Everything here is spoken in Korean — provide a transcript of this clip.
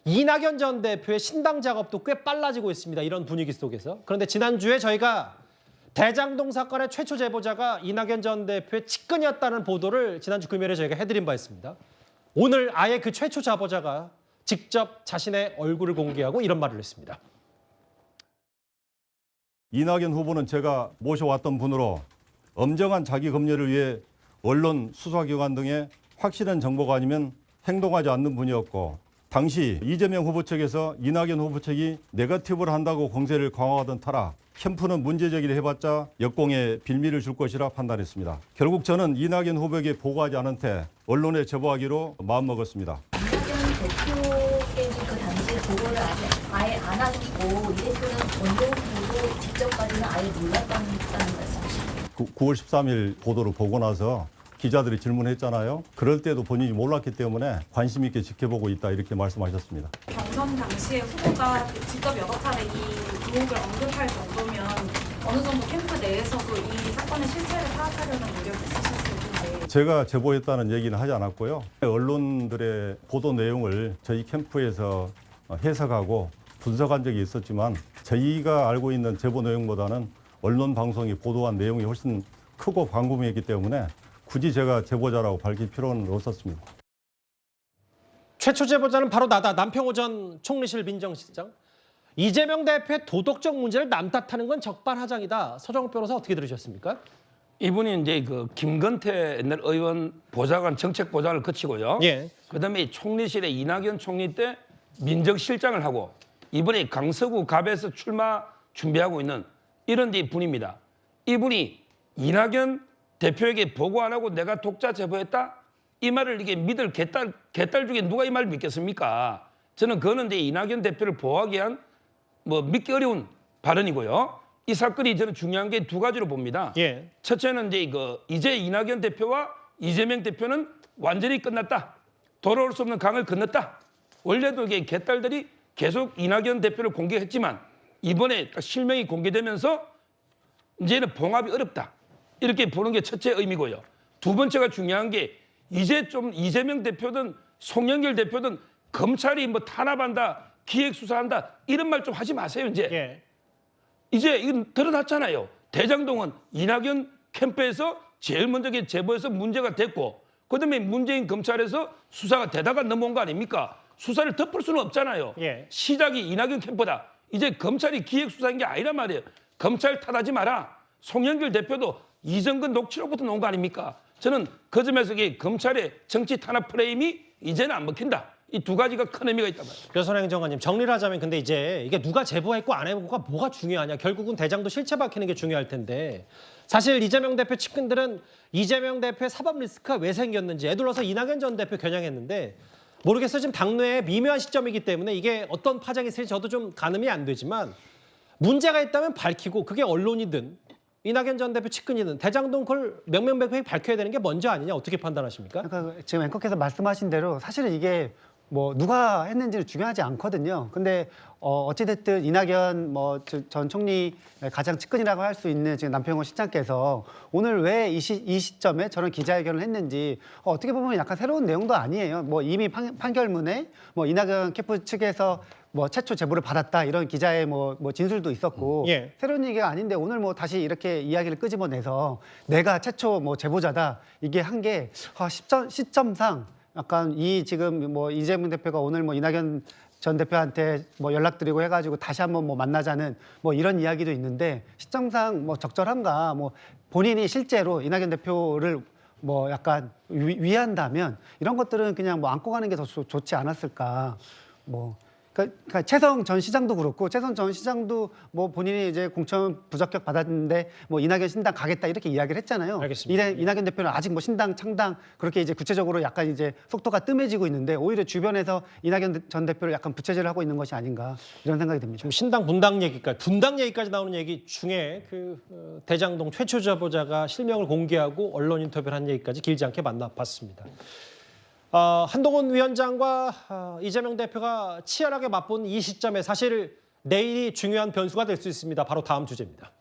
이낙연 전 대표의 신당 작업도 꽤 빨라지고 있습니다. 이런 분위기 속에서. 그런데 지난주에 저희가 대장동 사건의 최초 제보자가 이낙연 전 대표의 측근이었다는 보도를 지난주 금요일에 저희가 해드린 바 있습니다. 오늘 아예 그 최초 제보자가 직접 자신의 얼굴을 공개하고 이런 말을 했습니다. 이낙연 후보는 제가 모셔왔던 분으로 엄정한 자기 검열을 위해 언론, 수사기관 등의 확실한 정보가 아니면 행동하지 않는 분이었고, 당시 이재명 후보 측에서 이낙연 후보 측이 네거티브를 한다고 공세를 강화하던 터라 캠프는 문제제기를 해봤자 역공에 빌미를 줄 것이라 판단했습니다. 결국 저는 이낙연 후보에게 보고하지 않은 채 언론에 제보하기로 마음먹었습니다. 이낙연 대표께 그 당시에 보고를 아예 안 하셨고 이 대표는 원동 보고 직접까지는 아예 몰랐다는 말씀이시죠? 9월 13일 보도를 보고 나서 기자들이 질문했잖아요. 그럴 때도 본인이 몰랐기 때문에 관심 있게 지켜보고 있다 이렇게 말씀하셨습니다. 경선 당시에 후보가 직접 여러 차례 이 의혹을 언급할 정도면 어느 정도 캠프 내에서도 이 사건의 실체를 파악하려는 노력이 있으셨을 텐데. 제가 제보했다는 얘기는 하지 않았고요. 언론들의 보도 내용을 저희 캠프에서 해석하고 분석한 적이 있었지만 저희가 알고 있는 제보 내용보다는 언론 방송이 보도한 내용이 훨씬 크고 광범위했기 때문에 굳이 제가 제보자라고 밝힐 필요는 없었습니다. 최초 제보자는 바로 나다. 남평호 전 총리실 민정실장. 이재명 대표의 도덕적 문제를 남탓하는 건 적반하장이다. 서정욱 변호사 어떻게 들으셨습니까? 이분이 이제 그 김건태 옛날 의원 보좌관 정책 보좌관을 거치고요. 예. 그다음에 총리실에 이낙연 총리 때 민정실장을 하고 이번에 강서구 갑에서 출마 준비하고 있는 이런 분입니다. 이분이 이낙연 대표에게 보고 안 하고 내가 독자 제보했다? 이 말을 이게 믿을 개딸 중에 누가 이 말을 믿겠습니까? 저는 그거는 이제 이낙연 대표를 보호하기 위한 믿기 어려운 발언이고요. 이 사건이 저는 중요한 게 두 가지로 봅니다. 예. 첫째는 이제 이낙연 대표와 이재명 대표는 완전히 끝났다. 돌아올 수 없는 강을 건넜다. 원래도 이게 개딸들이 계속 이낙연 대표를 공격했지만 이번에 딱 실명이 공개되면서 이제는 봉합이 어렵다. 이렇게 보는 게 첫째 의미고요. 두 번째가 중요한 게 이제 좀 이재명 대표든 송영길 대표든 검찰이 탄압한다, 기획수사한다 이런 말 좀 하지 마세요. 예. 이제 이건 드러났잖아요. 대장동은 이낙연 캠프에서 제일 먼저 제보해서 문제가 됐고 그다음에 문재인 검찰에서 수사가 되다가 넘어온 거 아닙니까? 수사를 덮을 수는 없잖아요. 예. 시작이 이낙연 캠프다. 이제 검찰이 기획수사한 게 아니란 말이에요. 검찰 탓하지 마라. 송영길 대표도 이정근 녹취록부터 나온 거 아닙니까? 저는 그 점에서 검찰의 정치 탄압 프레임이 이제는 안 먹힌다. 이 두 가지가 큰 의미가 있단 말이에요. 변선행 행정관님, 정리를 하자면 근데 이제 이게 누가 제보했고 안 해보고가 뭐가 중요하냐. 결국은 대장도 실체 밝히는 게 중요할 텐데 사실 이재명 대표 측근들은 이재명 대표의 사법 리스크가 왜 생겼는지 애둘러서 이낙연 전 대표 겨냥했는데 모르겠어요. 지금 당내에 미묘한 시점이기 때문에 이게 어떤 파장이 있을지 저도 좀 가늠이 안 되지만 문제가 있다면 밝히고 그게 언론이든 이낙연 전 대표 측근이든 대장동 그걸 명명백백히 밝혀야 되는 게 먼저 아니냐. 어떻게 판단하십니까? 그러니까 지금 앵커께서 말씀하신 대로 사실은 이게 누가 했는지는 중요하지 않거든요. 근데 어찌됐든 이낙연 전 총리 가장 측근이라고 할 수 있는 지금 남평호 실장께서 오늘 왜 이 시점에 저런 기자회견을 했는지 어떻게 보면 약간 새로운 내용도 아니에요. 이미 판결문에 이낙연 캠프 측에서 최초 제보를 받았다 이런 기자의 진술도 있었고 예. 새로운 얘기가 아닌데 오늘 다시 이렇게 이야기를 끄집어내서 내가 최초 제보자다 이게 한 게 시점상 약간 지금 이재명 대표가 오늘 이낙연 전 대표한테 연락드리고 해가지고 다시 한번 만나자는 이런 이야기도 있는데 시점상 적절한가 본인이 실제로 이낙연 대표를 약간 위한다면 이런 것들은 그냥 안고 가는 게 더 좋지 않았을까. 그러니까 최성 전 시장도 그렇고 최성 전 시장도 본인이 이제 공천 부적격 받았는데 이낙연 신당 가겠다 이렇게 이야기를 했잖아요. 알겠습니다. 이낙연 대표는 아직 신당 창당 그렇게 이제 구체적으로 약간 이제 속도가 뜸해지고 있는데 오히려 주변에서 이낙연 전 대표를 약간 부채질을 하고 있는 것이 아닌가 이런 생각이 듭니다. 지금 신당 분당 얘기까지 나오는 얘기 중에 대장동 최초 제보자가 실명을 공개하고 언론 인터뷰를 한 얘기까지 길지 않게 만나봤습니다. 한동훈 위원장과 이재명 대표가 치열하게 맞붙는 이 시점에 사실 내일이 중요한 변수가 될 수 있습니다. 바로 다음 주제입니다.